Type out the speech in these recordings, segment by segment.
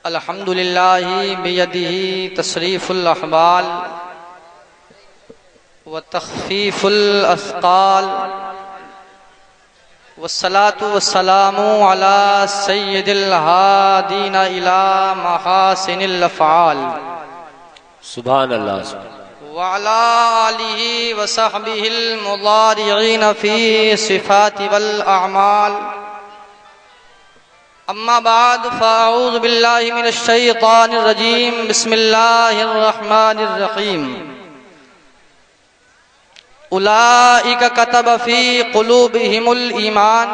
الحمد لله بيده تصريف الأحوال وتخفيف الأثقال والصلاة والسلام على سيد الهادين إلى محاسن الأفعال سبحان اللہ وعلى آله وصحبه المضارعين في صفات والأعمال اما بعد فاعوذ باللہ من الشیطان الرجیم بسم اللہ الرحمن الرحیم اولئک کتب فی قلوبہم الایمان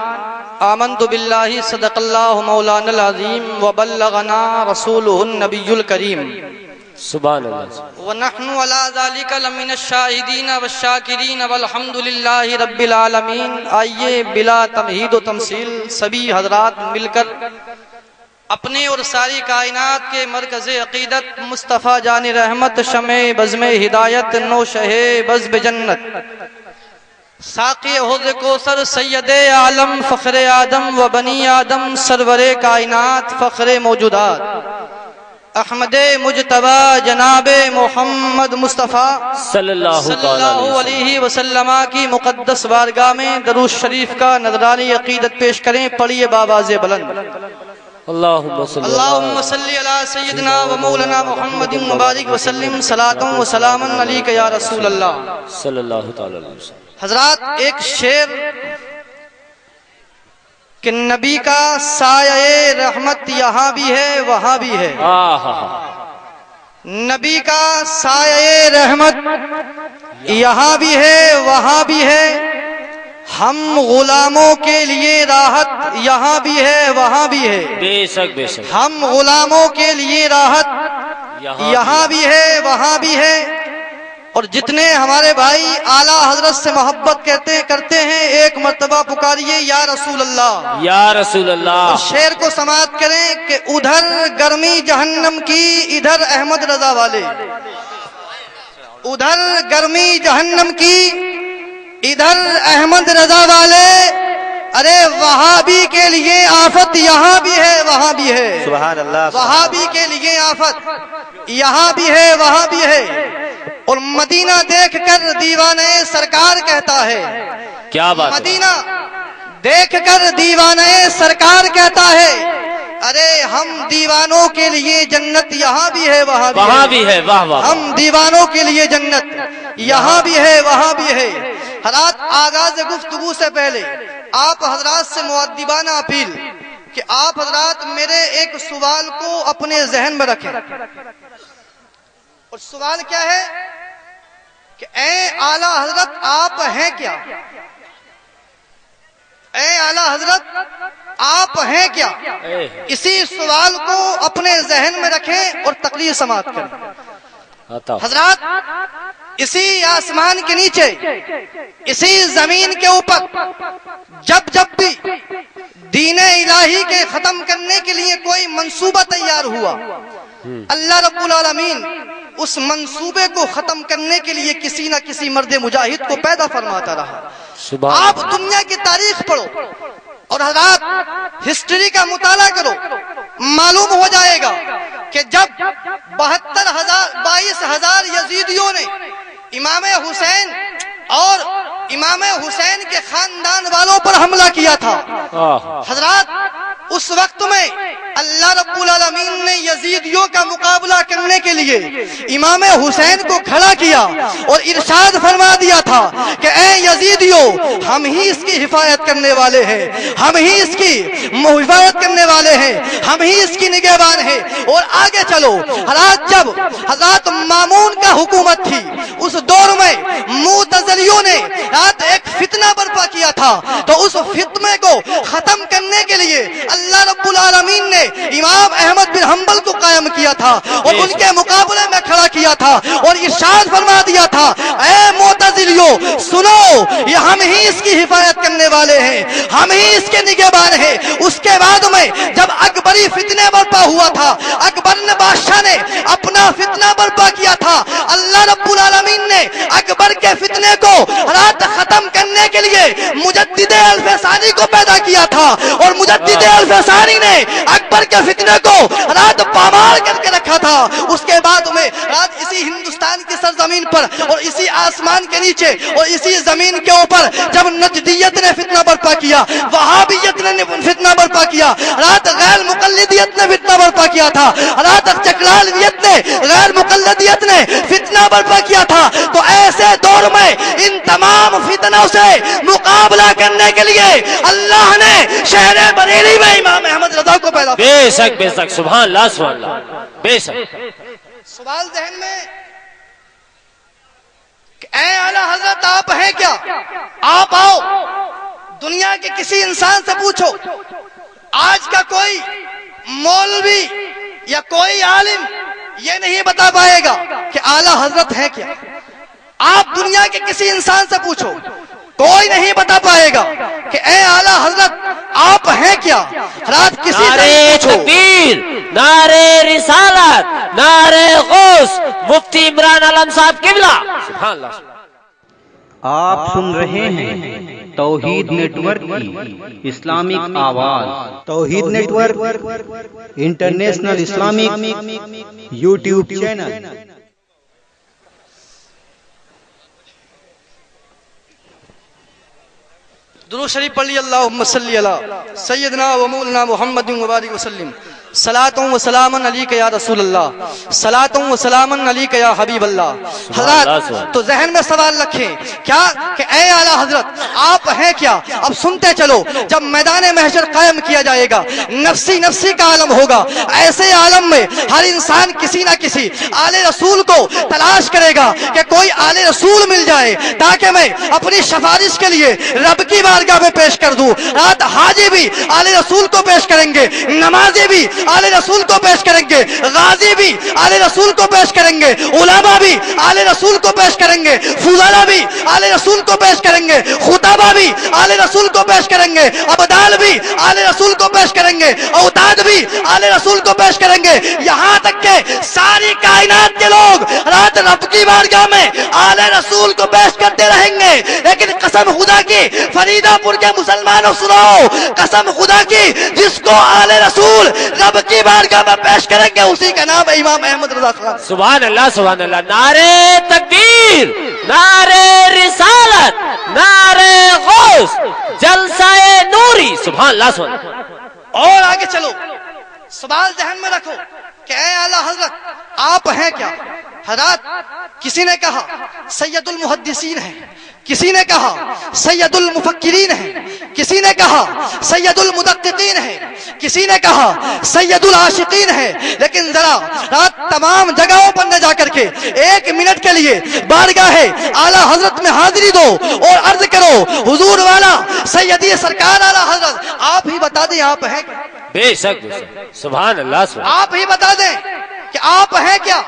آمنت باللہ صدق اللہ مولانا العظیم وبلغنا رسولہ النبی الکریم سبحان اللہ ونحن على ذلك لمن الشاہدین والشاکرین والحمد للہ رب العالمین۔ آئیے بلا تمہید و تمثیل سبھی حضرات مل کر اپنے اور ساری کائنات کے مرکز عقیدت مصطفیٰ جان رحمت شمع بزم ہدایت نوشہ بزم جنت ساقی حوض کوثر سید عالم فخر آدم و بنی آدم سرور کائنات فخر موجودات احمد مجتبی جناب محمد مصطفیٰ صلی اللہ علیہ وسلم کی مقدس بارگاہ میں درود شریف کا نذرانی عقیدت پیش کریں۔ پڑھیے بآواز بلند اللہم صلی علی سیدنا و مولانا محمد مبارک وسلم صلاۃ و سلام علیک یا رسول اللہ صلی اللہ تعالی علیہ وسلم۔ حضرات ایک شعر کہ نبی کا سایہ رحمت یہاں بھی ہے وہاں بھی ہے، نبی کا سایہ رحمت یہاں بھی ہے وہاں بھی ہے، ہم غلاموں کے لیے راحت یہاں بھی ہے وہاں بھی ہے، بے شک بے شک، ہم غلاموں کے لیے راحت یہاں بھی ہے وہاں بھی ہے۔ اور جتنے ہمارے بھائی اعلیٰ حضرت سے محبت کرتے ہیں ایک مرتبہ پکاریے یا رسول اللہ یا رسول اللہ۔ اور شعر کو سماعت کریں کہ ادھر گرمی جہنم کی ادھر احمد رضا والے، ادھر گرمی جہنم کی ادھر احمد رضا والے، ارے وہابی کے لیے آفت یہاں بھی ہے وہاں بھی ہے، سبحان اللہ، وہابی کے لیے آفت یہاں بھی ہے وہاں بھی ہے۔ اور مدینہ دیکھ کر دیوانے سرکار کہتا ہے، کیا بات، مدینہ دیکھ کر دیوانے سرکار کہتا ہے ارے ہم دیوانوں کے لیے جنت یہاں بھی ہے وہاں بھی ہے، واہ واہ، ہم دیوانوں کے لیے جنت یہاں بھی ہے وہاں بھی ہے۔ حضرات آغاز گفتگو سے پہلے آپ حضرات سے مؤدبانہ اپیل کہ آپ حضرات میرے ایک سوال کو اپنے ذہن میں رکھیں، اور سوال کیا ہے کہ اے اعلیٰ حضرت آپ ہیں کیا؟ اے اعلیٰ حضرت آپ ہیں کیا؟ اسی سوال کو اپنے ذہن میں رکھیں اور تقریر سماعت کریں۔ حضرات اسی آسمان کے نیچے اسی زمین کے اوپر جب بھی دین الہی کے ختم کرنے کے لیے کوئی منصوبہ تیار ہوا، اللہ رب العالمین اس منصوبے کو ختم کرنے کے لیے کسی نہ کسی مرد مجاہد کو پیدا فرماتا رہا۔ آپ دنیا کی تاریخ پڑھو اور حضرات ہسٹری کا مطالعہ کرو، معلوم ہو جائے گا کہ جب 22,000 یزیدیوں نے امام حسین اور امام حسین کے خاندان والوں پر حملہ کیا تھا، حضرات اس وقت میں اللہ رب العالمین نے یزیدیوں کا مقابلہ کرنے کے لیے امام حسین کو کھڑا کیا اور ارشاد فرما دیا تھا کہ اے یزیدیوں ہم ہی اس کی حفاظت کرنے والے ہیں، ہم ہی اس کی حفاظت کرنے والے ہیں، ہم ہی اس کی نگہبان ہیں۔ اور آگے چلو حضرات، جب حضرات مامون کا حکومت تھی اس دور میں معتزلیوں نے ایک فتنہ برپا کیا تھا، تو اس فتنے کو ختم کرنے کے لیے اللہ رب العالمین نے امام احمد بن حنبل کو قائم کیا تھا اور ان کے مقابلے میں کھڑا کیا تھا اور ارشاد فرما دیا تھا اے معتزلیوں سنو، یہ ہم ہی اس کی حفاظت کرنے والے ہیں، ہم ہی اس کے نگہبان ہیں۔ اس کے بعد میں جب اکبری فتنے برپا ہوا تھا، اکبر نے بادشاہ نے اپنا فتنہ برپا کیا تھا، اللہ رب العالمین نے اکبر کے فتنے کو رات ختم کرنے کے کے لیے مجدد الف ثانی کو پیدا کیا تھا، اور مجدد الف ثانی نے اکبر کے فتنے کو رات پامال کر کے رکھا تھا۔ اس کے بعد میں رات اسی ہندوستان کی سرزمین پر اور اسی آسمان کے نیچے اور اسی زمین کے اوپر جب نجدیت نے فتنہ برپا کیا، وہابیت نے فتنہ برپا کیا، رات غیر مقلدیت نے فتنہ برپا کیا تھا، رات چکلالویت نے غیر مقلدیت نے فتنہ برپا کیا تھا، تو ایسے دور میں ان تمام فتنوں سے مقابلہ کرنے کے لیے اللہ نے شہر بریلی میں امام احمد رضا کو پیدا کیا۔ بے شک بے شک، سبحان اللہ سبحان اللہ، بے شک۔ سوال ذہن میں کہ اے اعلیٰ حضرت آپ ہیں کیا؟ آپ آؤ دنیا کے کسی انسان سے پوچھو، آج کا کوئی مولوی یا کوئی عالم یہ نہیں بتا پائے گا کہ اعلیٰ حضرت ہے کیا۔ آپ دنیا کے کسی انسان سے پوچھو، کوئی نہیں بتا پائے گا کہ اے اعلیٰ حضرت آپ ہیں کیا۔ رات کسی سے پوچھو، تکبیر، نعرے رسالت، نعرے غوث، مفتی عمران عالم صاحب قبلہ، سبحان اللہ۔ آپ سن رہے ہیں توحید نیٹ ورک کی اسلامک آواز۔ Tawheed network international Islamic YouTube channel. درود شریف پڑھ لی، اللہم صلی علی سیدنا و مولانا محمد وبارک وسلم۔ صلاۃ و سلام علیک یا رسول اللہ، صلاۃ و سلام علیک یا حبیب اللہ۔ حضرات تو ذہن میں سوال رکھیں کیا کہ اے اعلیٰ حضرت آپ ہیں کیا۔ اب سنتے چلو، جب میدان محشر قائم کیا جائے گا، نفسی نفسی کا عالم ہوگا، ایسے عالم میں ہر انسان کسی نہ کسی آل رسول کو تلاش کرے گا کہ کوئی آل رسول مل جائے تاکہ میں اپنی سفارش کے لیے رب کی بارگاہ میں پیش کر دوں۔ رات حاجی بھی آل رسول کو پیش کریں گے، نمازی بھی آل رسول کو پیش کریں گے، غازی بھی آل رسول کو پیش کریں گے، علماء بھی آل رسول کو پیش کریں گے، فضلاء بھی آل رسول کو پیش کریں گے، خطبہ بھی آل رسول کو پیش کریں گے، ابدال بھی آل رسول کو پیش کریں گے، اوتاد بھی آل رسول کو پیش کریں گے، یہاں تک کہ ساری کائنات کے لوگ رات رب کی بارگاہ میں آل رسول کو پیش کرتے رہیں گے۔ لیکن قسم خدا کی فریدہ پور کے مسلمانوں سنو، قسم خدا کی جس کو آل رسول رب کی بارگاہ میں پیش کریں گے اسی کا نام ہے امام احمد رضا خان۔ سبحان اللہ سبحان اللہ، نعرے تکبیر، نعرے رسالت، نعرے غوث، جلسہ نوری، سبحان اللہ سبحان اللہ۔ اور آگے چلو، سوال ذہن میں رکھو کہ اے اعلیٰ حضرت آپ ہیں کیا۔ حضرات کسی نے کہا سید المحدثین ہیں، کسی نے کہا سید المفکرین ہیں، کسی نے کہا سید المدققین ہیں، کسی نے کہا سید العاشقین ہیں، لیکن ذرا رات تمام جگہوں پر نہ جا کر کے ایک منٹ کے لیے بارگاہ اعلیٰ حضرت میں حاضری دو اور عرض کرو حضور والا سیدی سرکار اعلیٰ حضرت آپ ہی بتا دیں آپ ہیں کیا۔ بے شک بے شک، سبحان اللہ سبحان اللہ۔ آپ ہی بتا دیں کہ آپ ہیں کیا۔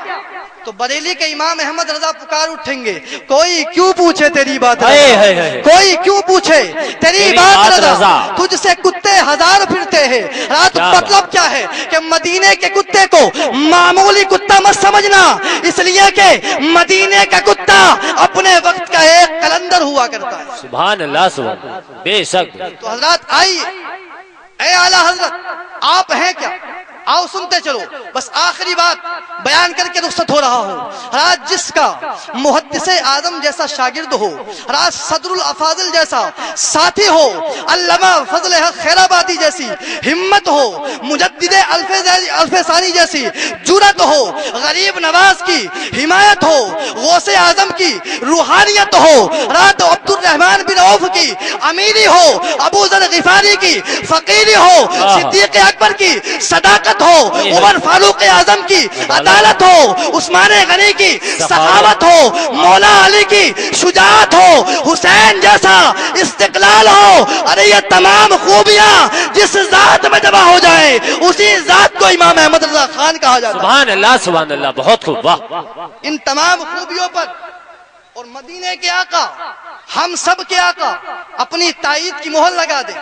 تو بریلی کے امام احمد رضا پکار اٹھیں گے، کوئی کیوں پوچھے تیری بات رضا، کوئی کیوں پوچھے تیری بات رضا، تجھ سے کتے ہزار پھرتے ہیں۔ رات مطلب کیا ہے کہ مدینے کے کتے کو معمولی کتا مت سمجھنا، اس لیے کہ مدینے کا کتا اپنے وقت کا ایک قلندر ہوا کرتا ہے۔ سبحان اللہ سبحان اللہ، بے شک۔ تو حضرات آئیے، اے اعلیٰ حضرت آپ ہیں کیا۔ آؤ سنتے چلو، بس آخری بات بیان کر کے رخصت ہو رہا ہوں۔ راج جس کا محدث اعظم جیسا شاگرد ہو، راج صدر الافاضل جیسا ساتھی ہو، علامہ فضل حق خیر آبادی جیسی ہمت ہو، مجدد الف ثانی جیسی جرأت ہو، غریب نواز کی حمایت ہو، غوث اعظم کی روحانیت ہو، رات عبد الرحمن بن عوف کی امیری ہو، ابو ذر غفاری کی فقیری ہو، صدیق اکبر کی صداقت ہو، عمر فاروق اعظم کی عدالت ہو، عثمان غنی کی سخاوت ہو، مولا علی کی شجاعت ہو، حسین جیسا استقلال ہو۔ ارے یہ تمام خوبیاں جس ذات میں جمع ہو جائیں اسی ذات کو امام احمد رضا خان کہا جاتا ہے۔ سبحان اللہ سبحان اللہ، بہت خوب، واہ۔ ان تمام خوبیوں پر اور مدینے کے آقا، ہم سب کے آقا اپنی تائید کی مہر لگا دیں۔